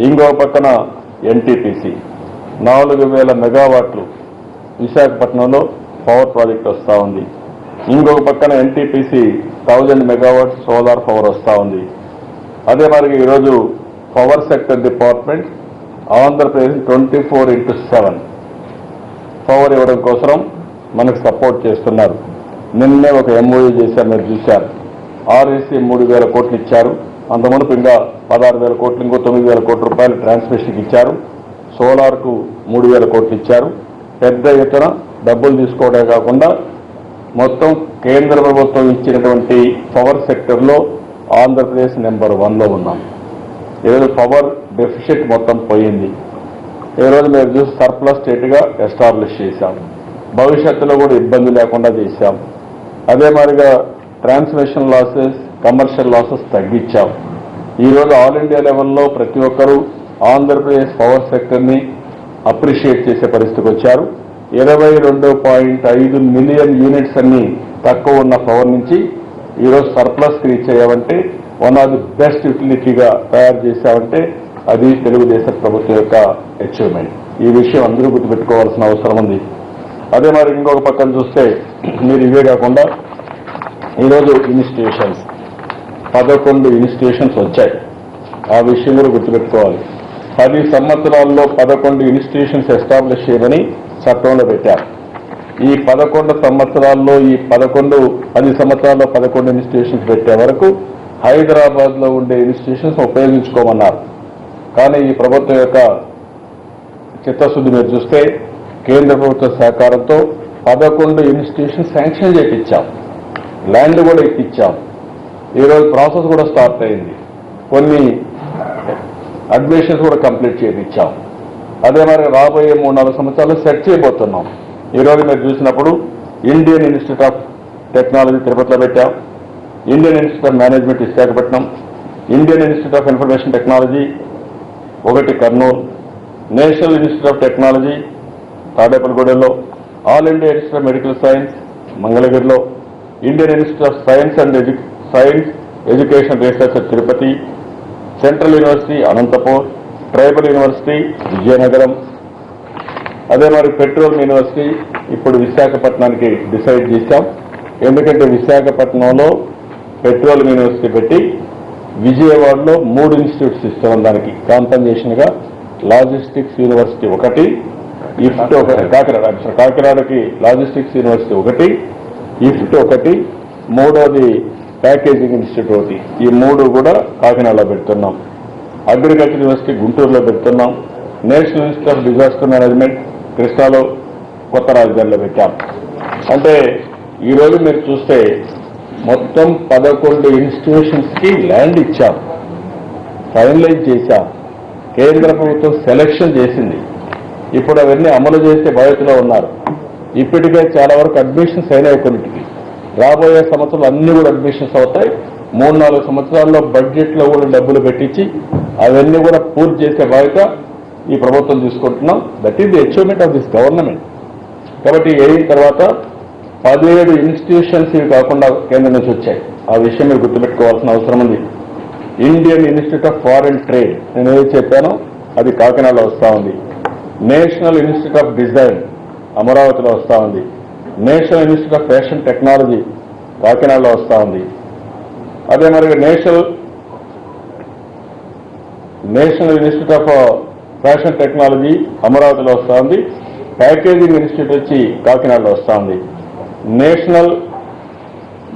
ఇంకో పక్కన ఎన్టీపీసీ 4000 మెగావాట్లు విశాఖపట్నంలో పవర్ ప్రాజెక్ట్ వస్తూ ఉంది. ఇంకొక పక్కన ఎన్టీపీసీ 1000 మెగావాట్స్ సోలార్ పవర్ వస్తూ ఉంది. అదే మరి ఈరోజు power sector department Andhra Pradesh 24/7 power ఇవ్వడం కోసం మనకు సపోర్ట్ చేస్తున్నారు. నిన్నే ఒక ఎంఓయూ చేశారు, మీరు చూశారు. ఆర్ఈసీ 3,000 కోట్లు ఇచ్చారు. అంతమునుపు ఇంకా 16,000 కోట్లు, ఇంకో 9,000 కోట్ల రూపాయలు ట్రాన్స్మిషన్కి ఇచ్చారు. సోలార్కు 3,000 కోట్లు ఇచ్చారు. పెద్ద ఎత్తున డబ్బులు తీసుకోవడమే కాకుండా మొత్తం కేంద్ర ప్రభుత్వం ఇచ్చినటువంటి పవర్ సెక్టర్లో ఆంధ్రప్రదేశ్ నెంబర్ 1లో ఉన్నాం. ఈరోజు పవర్ డెఫిషిట్ మొత్తం పోయింది. ఈరోజు మీరు చూసి సర్ప్లస్ స్టేట్గా ఎస్టాబ్లిష్ చేశాం. భవిష్యత్తులో కూడా ఇబ్బంది లేకుండా చేశాం. అదే మాదిరిగా ట్రాన్స్మిషన్ లాసెస్, కమర్షియల్ లాసెస్ తగ్గించాం. ఈరోజు ఆల్ ఇండియా లెవెల్లో ప్రతి ఒక్కరూ ఆంధ్రప్రదేశ్ పవర్ సెక్టర్ని అప్రిషియేట్ చేసే పరిస్థితికి వచ్చారు. 22.5 మిలియన్ యూనిట్స్ అన్ని తక్కువ ఉన్న పవర్ నుంచి ఈరోజు సర్ప్లస్ రీచ్ అయ్యామంటే వన్ ఆఫ్ ది బెస్ట్ యూటిలిటీగా తయారు చేశామంటే అది తెలుగుదేశం ప్రభుత్వం యొక్క అచీవ్మెంట్. ఈ విషయం అందరూ గుర్తుపెట్టుకోవాల్సిన అవసరం ఉంది. అదే మరి ఇంకొక పక్కన చూస్తే మీరు ఇవే కాకుండా ఈరోజు ఇన్స్టిట్యూషన్స్ 11 ఇన్స్టిట్యూషన్స్ వచ్చాయి. ఆ విషయం కూడా గుర్తుపెట్టుకోవాలి. 10 సంవత్సరాల్లో 11 ఇన్స్టిట్యూషన్స్ ఎస్టాబ్లిష్ చేయమని చట్టంలో పెట్టారు. ఈ 11 సంవత్సరాల్లో 10 సంవత్సరాల్లో 11 ఇన్స్టిట్యూషన్స్ పెట్టే వరకు హైదరాబాద్లో ఉండే ఇన్స్టిట్యూషన్స్ ఉపయోగించుకోమన్నారు. కానీ ఈ ప్రభుత్వం యొక్క చిత్తశుద్ధి మీరు చూస్తే కేంద్ర ప్రభుత్వ సహకారంతో 11 ఇన్స్టిట్యూషన్స్ శాంక్షన్ చేయించాం. ల్యాండ్ కూడా ఇప్పించాం. ఈరోజు ప్రాసెస్ కూడా స్టార్ట్ అయింది. కొన్ని అడ్మిషన్స్ కూడా కంప్లీట్ చేయించాం. అదే మరి రాబోయే 3-4 సంవత్సరాలు సెట్ చేయబోతున్నాం. ఈరోజు మీరు చూసినప్పుడు ఇండియన్ ఇన్స్టిట్యూట్ ఆఫ్ టెక్నాలజీ తిరుపతిలో పెట్టాం. Indian Institute of Management Visakhapatnam, Indian Institute of Information Technology ఒకటి Kurnool, National Institute of Technology తాడేపల్లిగూడెంలో, All India Institute of Medical Science మంగళగిరిలో, Indian Institute of Science and Education Research Tirupati, Central University Anantapur, Tribal University Vizianagaram, అదే మరి పెట్రోలియం యూనివర్సిటీ ఇప్పుడు విశాఖపట్నానికి డిసైడ్ చేశాం. ఎందుకంటే విశాఖపట్నంలో పెట్రోలియం యూనివర్సిటీ పెట్టి విజయవాడలో 3 ఇన్స్టిట్యూట్స్ ఇస్తున్నాం. దానికి కాంపన్సేషన్గా లాజిస్టిక్స్ యూనివర్సిటీ ఒకటి, ఇఫ్ట్ ఒకటి, కాకినాడకి లాజిస్టిక్స్ యూనివర్సిటీ ఒకటి, ఇఫ్ట్ ఒకటి, మూడోది ప్యాకేజింగ్ ఇన్స్టిట్యూట్ ఒకటి. ఈ 3 కూడా కాకినాడలో పెడుతున్నాం. అగ్రికల్చర్ యూనివర్సిటీ గుంటూరులో పెడుతున్నాం. National Institute of Disaster Management కృష్ణాలో కొత్త రాజధానిలో పెట్టాం. అంటే ఈరోజు మీరు చూస్తే మొత్తం 11 ఇన్స్టిట్యూషన్స్కి ల్యాండ్ ఇచ్చాం, ఫైనలైజ్ చేశాం. కేంద్ర ప్రభుత్వం సెలక్షన్ చేసింది. ఇప్పుడు అవన్నీ అమలు చేసే బాధ్యతలో ఉన్నారు. ఇప్పటికే చాలా వరకు అడ్మిషన్స్ అయినాయి. కొన్నిటికి రాబోయే సంవత్సరాలు అన్ని కూడా అడ్మిషన్స్ అవుతాయి. 3-4 సంవత్సరాల్లో బడ్జెట్లో కూడా డబ్బులు పెట్టించి అవన్నీ కూడా పూర్తి చేసే బాధ్యత ఈ ప్రభుత్వం తీసుకుంటున్నాం. That is the achievement of this government. కాబట్టి అయిన తర్వాత 17 ఇన్స్టిట్యూషన్స్ ఇవి కాకుండా కేంద్రం నుంచి వచ్చాయి. ఆ విషయం మీరు గుర్తుపెట్టుకోవాల్సిన అవసరం ఉంది. Indian Institute of foreign trade నేను ఏది చెప్పానో అది కాకినాడలో వస్తూ ఉంది. నేషనల్ ఇన్స్టిట్యూట్ ఆఫ్ డిజైన్ అమరావతిలో వస్తూ ఉంది. National Institute of fashion technology కాకినాడలో వస్తూ ఉంది. అదే మరి national Institute of fashion technology అమరావతిలో వస్తూ ఉంది. ప్యాకేజింగ్ ఇన్స్టిట్యూట్ వచ్చి కాకినాడలో వస్తూ ఉంది. నేషనల్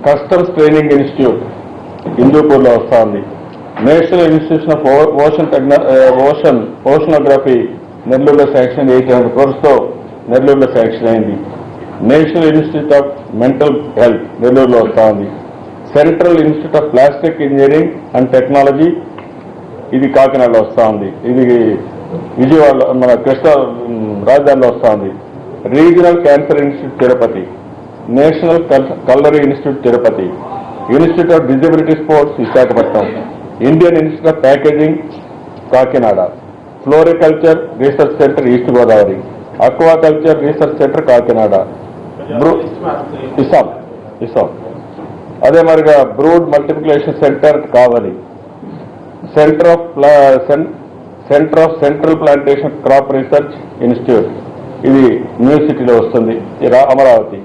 కస్టమ్స్ ట్రైనింగ్ ఇన్స్టిట్యూట్ హిందూపూర్లో వస్తూ ఉంది. నేషనల్ ఇన్స్టిట్యూషన్ ఆఫ్ ఓషనోగ్రఫీ నెల్లూరులో శాంక్షన్ 800 crores నెల్లూరులో శాంక్షన్ అయింది. National Institute of mental health నెల్లూరులో వస్తూ ఉంది. Central institute of plastic engineering and technology ఇది కాకినాడలో వస్తూ ఉంది. ఇది విజయవాడలో మన కృష్ణా రాజధానిలో వస్తూ ఉంది. Regional Cancer Institute Tirupati, National Culinary Institute Tirupati, Institute of Disability Sports Visakhapatnam, Indian Institute of Packaging Kakinada, Floriculture Research Centre East Godavari, Aquaculture Research Centre Kakinada, ఇసాం అదే మరిగా brood multiplication centre Kavali, centre of Central Plantation Crop Research Institute, ఇది న్యూ సిటీలో వస్తుంది, Amaravati.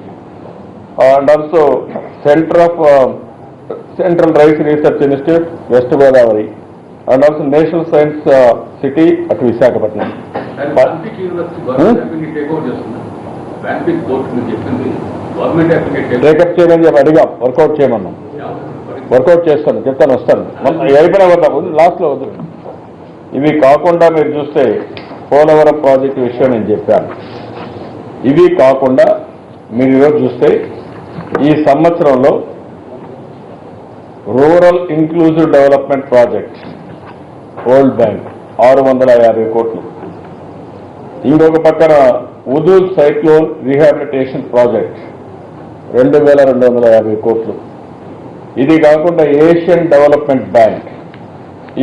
And also Central Rice Research Institute West Godavari, and also National Science City అటు విశాఖపట్నం. టేకప్ చేయమని చెప్పి అడిగాం, వర్కౌట్ చేయమన్నాం. వర్కౌట్ చేస్తాను, చెప్తాను, వస్తాను. అయిపోయినా వద్దాం, లాస్ట్లో వద్దు. ఇవి కాకుండా మీరు చూస్తే పోలవరం ప్రాజెక్టు విషయం నేను చెప్పాను. ఇవి కాకుండా మీరు ఈరోజు చూస్తే ఈ సంవత్సరంలో rural inclusive development project world bank 650 కోట్లు. ఇంకొక పక్కన ఉదూల్ సైక్లోన్ రీహాబిలిటేషన్ ప్రాజెక్ట్ 2250 కోట్లు. ఇది కాకుండా ఏషియన్ డెవలప్మెంట్ బ్యాంక్,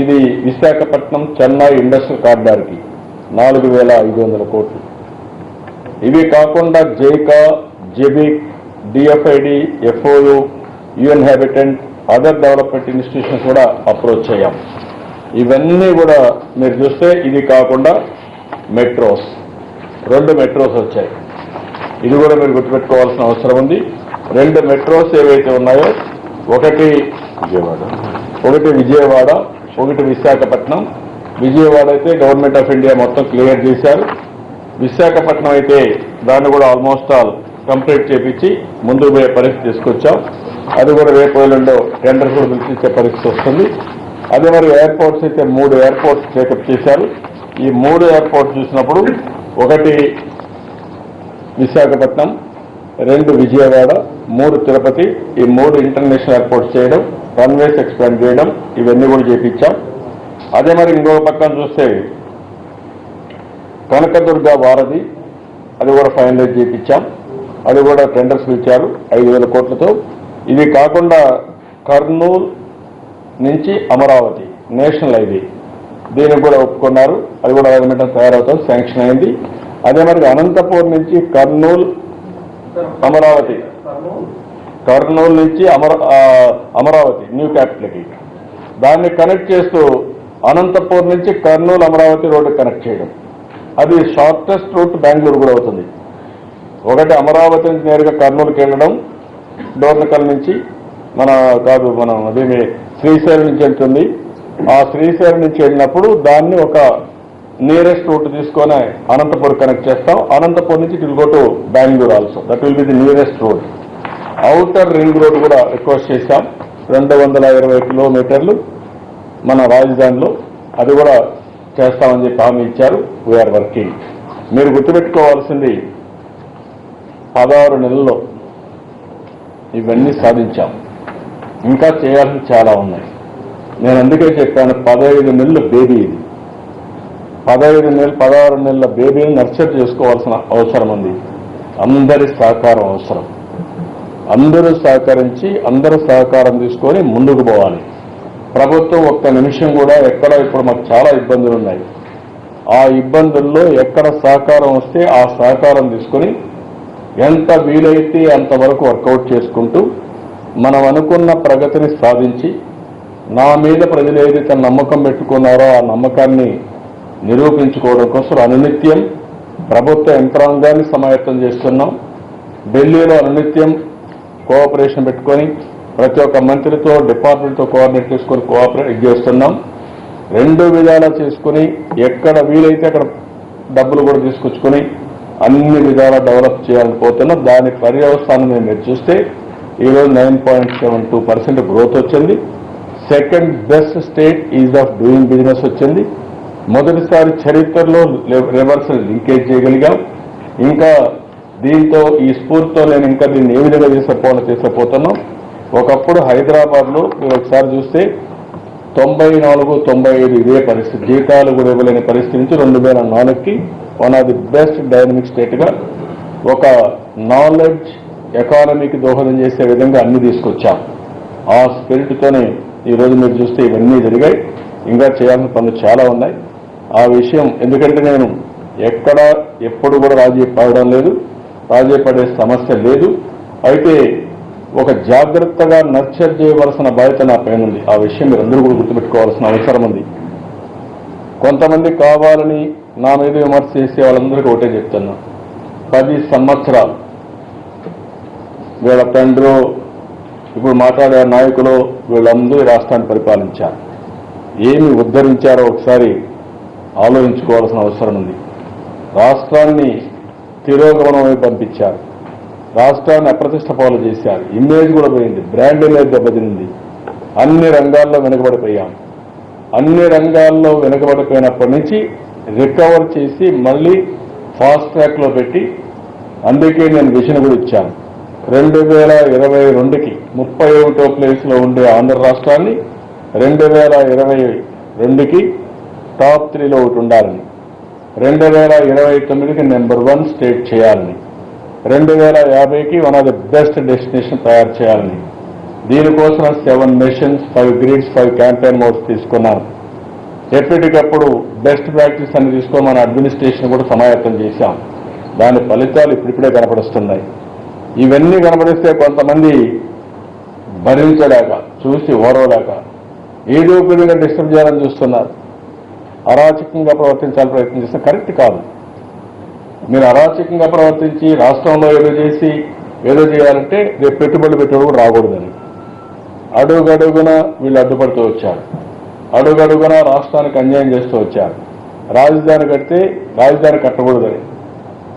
ఇది విశాఖపట్నం చెన్నై ఇండస్ట్రియల్ కారిడార్కి 4500 కోట్లు. ఇవి కాకుండా JICA, JBIC, DFID, FOU, UN habitant, other development institutions కూడా అప్రోచ్ అయ్యాం. ఇవన్నీ కూడా మీరు చూస్తే ఇది కాకుండా మెట్రోస్, 2 మెట్రోస్ వచ్చాయి. ఇది కూడా మీరు గుర్తుపెట్టుకోవాల్సిన అవసరం ఉంది. 2 మెట్రోస్ ఏవైతే ఉన్నాయో, ఒకటి విజయవాడ, ఒకటి విశాఖపట్నం. విజయవాడ అయితే గవర్నమెంట్ ఆఫ్ ఇండియా మొత్తం క్లియర్ చేశారు. విశాఖపట్నం అయితే దాన్ని కూడా ఆల్మోస్ట్ ఆల్ కంప్లీట్ చేపించి ముందుకు పోయే పరిస్థితి తీసుకొచ్చాం. అది కూడా రేపు ఎల్లుండో టెండర్ కూడా పిలిపించే పరిస్థితి వస్తుంది. అదే మరి ఎయిర్పోర్ట్స్ అయితే 3 ఎయిర్పోర్ట్స్ టేకప్ చేశారు. ఈ 3 ఎయిర్పోర్ట్స్ చూసినప్పుడు ఒకటి విశాఖపట్నం, 2 విజయవాడ, 3 తిరుపతి, ఈ 3 ఇంటర్నేషనల్ ఎయిర్పోర్ట్స్ చేయడం, రన్వేస్ ఎక్స్పాండ్ చేయడం, ఇవన్నీ కూడా చేపించాం. అదే మరి ఇంకొక పక్కన చూస్తే కనకదుర్గ వారధి, అది కూడా ఫైనలైజ్ చేయించాం. అది కూడా టెండర్స్ ఇచ్చారు 5000 కోట్లతో. ఇవి కాకుండా కర్నూలు నుంచి అమరావతి నేషనల్ హైవే, దీనికి కూడా ఒప్పుకున్నారు. అది కూడా గవర్నమెంట్ తయారవుతాం, శాంక్షన్ అయింది. అదే మరి అనంతపూర్ నుంచి కర్నూలు అమరావతి, కర్నూలు నుంచి అమరావతి న్యూ క్యాపిటల్కి, దాన్ని కనెక్ట్ చేస్తూ అనంతపూర్ నుంచి కర్నూలు అమరావతి రోడ్డు కనెక్ట్ చేయడం. అది షార్టెస్ట్ రూట్ బెంగళూరు కూడా అవుతుంది. ఒకటి అమరావతి నుంచి నేరుగా కర్నూలుకి వెళ్ళడం, డోర్నకల్ నుంచి మనం అదేమి శ్రీశైలం నుంచి వెళ్తుంది. ఆ శ్రీశైలం నుంచి వెళ్ళినప్పుడు దాన్ని ఒక నియరెస్ట్ రూట్ తీసుకొని అనంతపూర్ కనెక్ట్ చేస్తాం. అనంతపూర్ నుంచి it will go to Bengaluru also, that will be the nearest road. Outer ring road కూడా రిక్వెస్ట్ చేశాం, 220 కిలోమీటర్లు మన రాజధానిలో, అది కూడా చేస్తామని చెప్పి హామీ ఇచ్చారు. We're working. మీరు గుర్తుపెట్టుకోవాల్సింది 16 నెలల్లో ఇవన్నీ సాధించాం. ఇంకా చేయాల్సి చాలా ఉన్నాయి. నేను అందుకే చెప్పాను, 15 నెలల బేబీ ఇది. 16 నెలల బేబీని నర్చర్ చేసుకోవాల్సిన అవసరం ఉంది. అందరి సహకారం అవసరం. అందరూ సహకరించి, అందరూ సహకారం తీసుకొని ముందుకు పోవాలి. ప్రభుత్వం ఒక్క నిమిషం కూడా ఎక్కడ, ఇప్పుడు మాకు చాలా ఇబ్బందులు ఉన్నాయి, ఆ ఇబ్బందుల్లో ఎక్కడ సహకారం వస్తే ఆ సహకారం తీసుకొని ఎంత వీలైతే అంతవరకు వర్కౌట్ చేసుకుంటూ మనం అనుకున్న ప్రగతిని సాధించి, నా మీద ప్రజలు ఏదైతే నమ్మకం పెట్టుకున్నారో ఆ నమ్మకాన్ని నిరూపించుకోవడం కోసం అనునిత్యం ప్రభుత్వ యంత్రాంగాన్ని సమాయత్తం చేస్తున్నాం. ఢిల్లీలో అనునిత్యం కోఆపరేషన్ పెట్టుకొని ప్రతి ఒక్క మంత్రితో, డిపార్ట్మెంట్తో కోఆర్డినేట్ చేసుకొని కోఆపరేట్ చేస్తున్నాం. 2 విధాలా చేసుకుని ఎక్కడ వీలైతే అక్కడ డబ్బులు కూడా తీసుకొచ్చుకొని అన్ని విధాలా డెవలప్ చేయాలని పోతున్నాం. దాని పర్యవసానం మీరు చూస్తే ఈరోజు 9.72% గ్రోత్ వచ్చింది. Second best state is of doing business వచ్చింది. మొదటిసారి చరిత్రలో రివర్సల్ లింకేజ్ చేయగలిగాం. ఇంకా దీంతో, ఈ స్ఫూర్తితో నేను ఇంకా దీన్ని ఏ విధంగా చేసపోతున్నాం. ఒకప్పుడు హైదరాబాద్లో మీరు ఒకసారి చూస్తే 94, 95 ఇదే పరిస్థితి, జీతాలు కూడా ఇవ్వలేని పరిస్థితి నుంచి 2004కి one of the best dynamic స్టేట్గా ఒక నాలెడ్జ్ ఎకానమీకి దోహదం చేసే విధంగా అన్ని తీసుకొచ్చాం. ఆ స్పిరిట్తోనే ఈరోజు మీరు చూస్తే ఇవన్నీ జరిగాయి. ఇంకా చేయాల్సిన పనులు చాలా ఉన్నాయి. ఆ విషయం ఎందుకంటే నేను ఎప్పుడు కూడా రాజీ పడడం లేదు, రాజీ పడే సమస్య లేదు. అయితే ఒక జాగ్రత్తగా నర్చర్ చేయవలసిన బాధ్యత నా పైన ఉంది. ఆ విషయం మీరు అందరూ కూడా గుర్తుపెట్టుకోవాల్సిన అవసరం ఉంది. కొంతమంది కావాలని నా మీద విమర్శ చేసే వాళ్ళందరికీ ఒకటే చెప్తున్నా, 10 సంవత్సరాలు వీళ్ళ తండ్రి ఇప్పుడు మాట్లాడే నాయకులు వీళ్ళందరూ రాష్ట్రాన్ని పరిపాలించారు. ఏమి ఉద్ధరించారో ఒకసారి ఆలోచించుకోవాల్సిన అవసరం ఉంది. రాష్ట్రాన్ని తిరోగమనం వైపు పంపించారు. రాష్ట్రాన్ని అప్రతిష్ట పాలు చేశారు. ఇమేజ్ కూడా పోయింది, బ్రాండ్ ఇమేజ్ దెబ్బతింది. అన్ని రంగాల్లో వెనుకబడిపోయాం. అన్ని రంగాల్లో వెనుకబడిపోయినప్పటి నుంచి రికవర్ చేసి మళ్ళీ ఫాస్ట్ ట్రాక్లో పెట్టి, అందుకే నేను విజన్ కూడా ఇచ్చాను. 2022కి 31వ ప్లేస్లో ఉండే ఆంధ్ర రాష్ట్రాన్ని 2022కి టాప్ 3లో ఒకటి ఉండాలని, 2029కి నెంబర్ 1 స్టేట్ చేయాలని, 2050కి one of the best destination తయారు చేయాలని, దీనికోసం 7 మిషన్స్, 5 గ్రిడ్స్, 5 క్యాంపెయిన్ మోడ్స్ తీసుకున్నాను. ఎప్పటికప్పుడు బెస్ట్ ప్రాక్టీస్ అని తీసుకొని మన అడ్మినిస్ట్రేషన్ కూడా సమాయత్తం చేశాం. దాని ఫలితాలు ఇప్పుడిప్పుడే కనపడుస్తున్నాయి. ఇవన్నీ కనపడిస్తే కొంతమంది భరించలేక, చూసి ఓరవలేక ఏదో ఒక విధంగా డిస్టర్బ్ చేయాలని చూస్తున్నారు. అరాచకంగా ప్రవర్తించాలని ప్రయత్నం చేస్తే కరెక్ట్ కాదు. మీరు అరాచకంగా ప్రవర్తించి రాష్ట్రంలో ఏదో చేసి ఏదో చేయాలంటే రేపు పెట్టుబడులు పెట్టేవాడు రాకూడదని అడుగడుగున వీళ్ళు అడ్డుపడుతూ వచ్చారు. అడుగడుగున రాష్ట్రానికి అన్యాయం చేస్తూ వచ్చారు. రాజధాని కడితే రాజధాని కట్టకూడదని,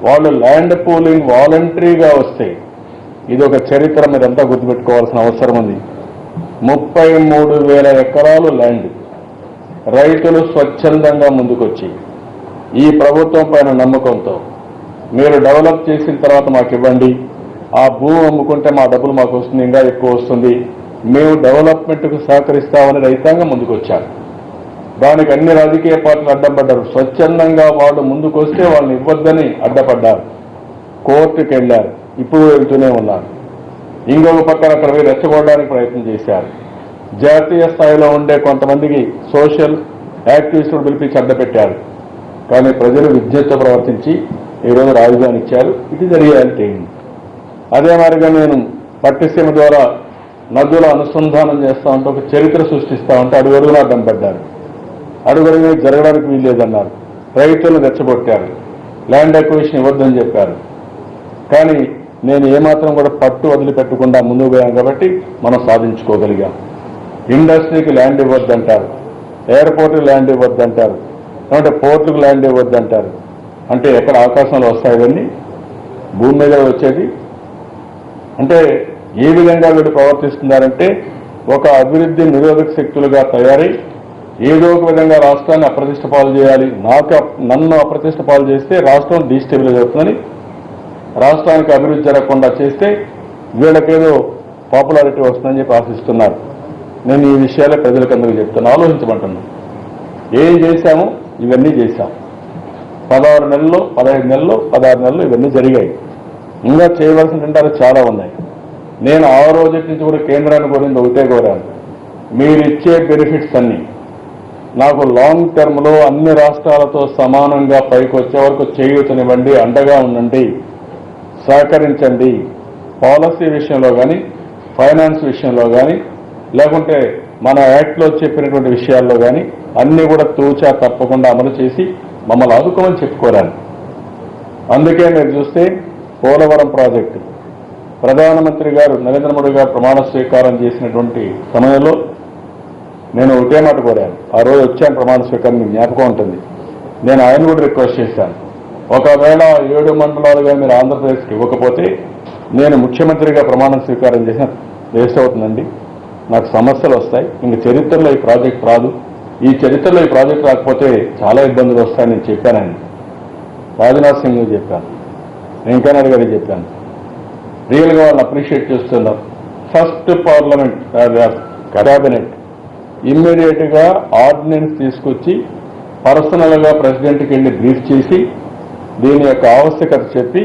వాళ్ళు ల్యాండ్ పూలింగ్ వాలంటరీగా వస్తే ఇది ఒక చరిత్ర మీరంతా గుర్తుపెట్టుకోవాల్సిన అవసరం ఉంది. 33,000 ఎకరాలు ల్యాండ్ రైతులు స్వచ్ఛందంగా ముందుకొచ్చి ఈ ప్రభుత్వం పైన నమ్మకంతో మీరు డెవలప్ చేసిన తర్వాత మాకు ఇవ్వండి, ఆ భూమి అమ్ముకుంటే మా డబ్బులు మాకు వస్తుంది, ఇంకా ఎక్కువ వస్తుంది, మేము డెవలప్మెంట్కు సహకరిస్తామని రైతాంగం ముందుకొచ్చారు. దానికి అన్ని రాజకీయ పార్టీలు అడ్డం పడ్డారు. స్వచ్ఛందంగా వాళ్ళు ముందుకు వస్తే వాళ్ళని ఇవ్వద్దని అడ్డపడ్డారు. కోర్టుకు వెళ్ళారు, ఇప్పుడు వెళ్తూనే ఉన్నారు. ఇంకొక పక్కన అక్కడ రెచ్చగొట్టడానికి ప్రయత్నం చేశారు. జాతీయ స్థాయిలో ఉండే కొంతమందికి సోషల్ యాక్టివిస్టులు పిలిపించి అడ్డపెట్టారు. కానీ ప్రజలు విజ్ఞతతో ప్రవర్తించి ఈరోజు రాజధాని ఇచ్చారు. ఇది రియాలిటీ అయింది. అదే మాదిరిగా నేను పట్టిసీమ ద్వారా నదుల అనుసంధానం చేస్తా ఉంటే ఒక చరిత్ర సృష్టిస్తా ఉంటే అడుగడుగునా అడ్డం పడ్డారు. అడుగడుగునా జరగడానికి వీల్లేదన్నారు. రైతులను రెచ్చగొట్టారు. ల్యాండ్ అక్విజిషన్ ఇవ్వద్దని చెప్పారు. కానీ నేను ఏమాత్రం కూడా పట్టు వదిలిపెట్టకుండా ముందుకు పోయాం కాబట్టి మనం సాధించుకోగలిగాం. ఇండస్ట్రీకి ల్యాండ్ ఇవ్వద్దంటారు, ఎయిర్పోర్ట్కి ల్యాండ్ ఇవ్వద్దంటారు, అంటే పోర్టుకు ల్యాండ్ ఇవ్వద్దంటారు. అంటే ఎక్కడ ఆకాశంలో వస్తాయని భూమి మీద వచ్చేది. అంటే ఏ విధంగా వీళ్ళు ప్రవర్తిస్తున్నారంటే ఒక అభివృద్ధి నిరోధక శక్తులుగా తయారై ఏదో ఒక విధంగా రాష్ట్రాన్ని అప్రతిష్ట పాలు చేయాలి, నన్ను అప్రతిష్ట పాలు చేస్తే రాష్ట్రం డీస్టెబిలైజ్ అవుతుందని, రాష్ట్రానికి అభివృద్ధి జరగకుండా చేస్తే వీళ్ళకేదో పాపులారిటీ వస్తుందని చెప్పి ఆశిస్తున్నారు. నేను ఈ విషయాలే ప్రజలకు అందరికీ చెప్తాను, ఆలోచించమంటున్నాను. ఏం చేశాము? ఇవన్నీ చేశాం. 16 నెలల్లో, 15 నెలల్లో, 16 నెలల్లో ఇవన్నీ జరిగాయి. ఇంకా చేయవలసినటువంటి చాలా ఉన్నాయి. నేను ఆ రోజు నుంచి కూడా కేంద్రాన్ని కోరింది ఒకటే కోరాను, మీరు ఇచ్చే బెనిఫిట్స్ అన్ని నాకు లాంగ్ టర్మ్లో అన్ని రాష్ట్రాలతో సమానంగా పైకి వచ్చే వరకు చేయూతనివ్వండి, అండగా ఉండండి, సహకరించండి. పాలసీ విషయంలో కానీ, ఫైనాన్స్ విషయంలో కానీ, లేకుంటే మన యాక్ట్లో చెప్పినటువంటి విషయాల్లో కానీ అన్నీ కూడా తూచా తప్పకుండా అమలు చేసి మమ్మల్ని ఆదుకోమని చెప్పుకోరాను. అందుకే మీరు చూస్తే పోలవరం ప్రాజెక్టు ప్రధానమంత్రి గారు నరేంద్ర మోడీ గారు ప్రమాణ స్వీకారం చేసినటువంటి సమయంలో నేను ఒకటే మాట కోరాను. ఆ రోజు వచ్చాను ప్రమాణ స్వీకారం, మీకు జ్ఞాపకం ఉంటుంది. నేను ఆయన కూడా రిక్వెస్ట్ చేశాను, ఒకవేళ 7 మండలాలుగా మీరు ఆంధ్రప్రదేశ్కి ఇవ్వకపోతే నేను ముఖ్యమంత్రిగా ప్రమాణ స్వీకారం చేసిన వేస్ట్ అవుతుందండి, నాకు సమస్యలు వస్తాయి, ఇంక చరిత్రలో ఈ ప్రాజెక్ట్ రాదు, ఈ చరిత్రలో ఈ ప్రాజెక్ట్ రాకపోతే చాలా ఇబ్బందులు వస్తాయని నేను చెప్పాను. ఆయన రాజ్నాథ్ సింగ్ చెప్పాను, వెంకయ్యనాయుడు గారికి చెప్పాను. రియల్గా వాళ్ళని అప్రిషియేట్ చేస్తున్నాం. ఫస్ట్ పార్లమెంట్ క్యాబినెట్ ఇమ్మీడియట్గా ఆర్డినెన్స్ తీసుకొచ్చి పర్సనల్గా ప్రెసిడెంట్కి వెళ్ళి బ్రీఫ్ చేసి దీని యొక్క ఆవశ్యకత చెప్పి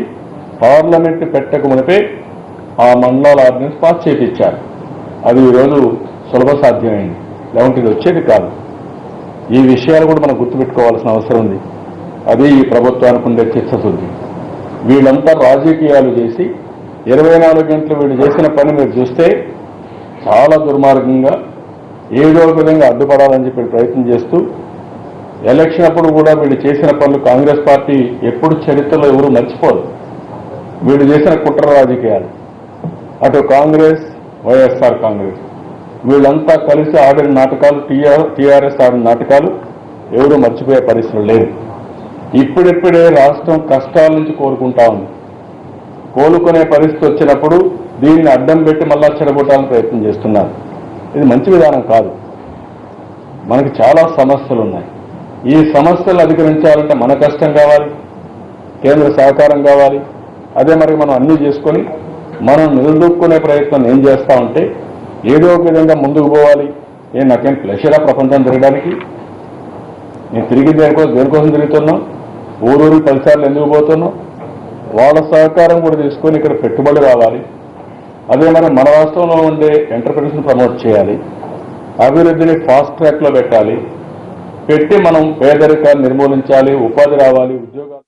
పార్లమెంట్ పెట్టక మునిపే ఆ మండలాల ఆర్డినెన్స్ పాస్ చేయించారు. అది ఈరోజు సులభ సాధ్యమైంది, లేకుంటే ఇది వచ్చేది కాదు. ఈ విషయాలు కూడా మనం గుర్తుపెట్టుకోవాల్సిన అవసరం ఉంది. అది ఈ ప్రభుత్వానికి ఉండే చిత్తశుద్ధి. వీళ్ళంతా రాజకీయాలు చేసి 24 గంటలు వీళ్ళు చేసిన పని మీరు చూస్తే చాలా దుర్మార్గంగా ఏదో ఒక విధంగా అడ్డుపడాలని చెప్పి ప్రయత్నం చేస్తూ, ఎలక్షన్ అప్పుడు కూడా వీళ్ళు చేసిన పనులు కాంగ్రెస్ పార్టీ ఎప్పుడు చరిత్రలో ఎవరు మర్చిపోరు. వీళ్ళు చేసిన కుట్ర రాజకీయాలు, అటు కాంగ్రెస్, వైఎస్ఆర్ కాంగ్రెస్ వీళ్ళంతా కలిసి ఆడిన నాటకాలు, టీఆర్ఎస్ ఆడిన నాటకాలు ఎవరూ మర్చిపోయే పరిస్థితులు లేదు. ఇప్పుడిప్పుడే రాష్ట్రం కష్టాల నుంచి కోలుకుంటా ఉంది. కోలుకునే పరిస్థితి వచ్చినప్పుడు దీన్ని అడ్డం పెట్టి మళ్ళా చెడగొట్టాలని ప్రయత్నం చేస్తున్నారు. ఇది మంచి విధానం కాదు. మనకి చాలా సమస్యలు ఉన్నాయి. ఈ సమస్యలు అధిగమించాలంటే మన కష్టం కావాలి, కేంద్ర సహకారం కావాలి. అదే మరి మనం అన్నీ చేసుకొని మనం నిలదొక్కునే ప్రయత్నం ఏం చేస్తా ఉంటే ఏదో ఒక విధంగా ముందుకు పోవాలి. నాకేం ప్లెషరా ప్రపంచం తిరగడానికి? నేను తిరిగి దేనికోసం తిరుగుతున్నాం? ఊరూరు 10 సార్లు ఎందుకు పోతున్నాం? వాళ్ళ సహకారం కూడా తీసుకొని ఇక్కడ పెట్టుబడి రావాలి. అదే మరి మన రాష్ట్రంలో ఉండే ఎంటర్ప్రైజెస్ని ప్రమోట్ చేయాలి, అభివృద్ధిని ఫాస్ట్ ట్రాక్లో పెట్టి మనం పేదరికాన్ని నిర్మూలించాలి, ఉపాధి రావాలి, ఉద్యోగాలు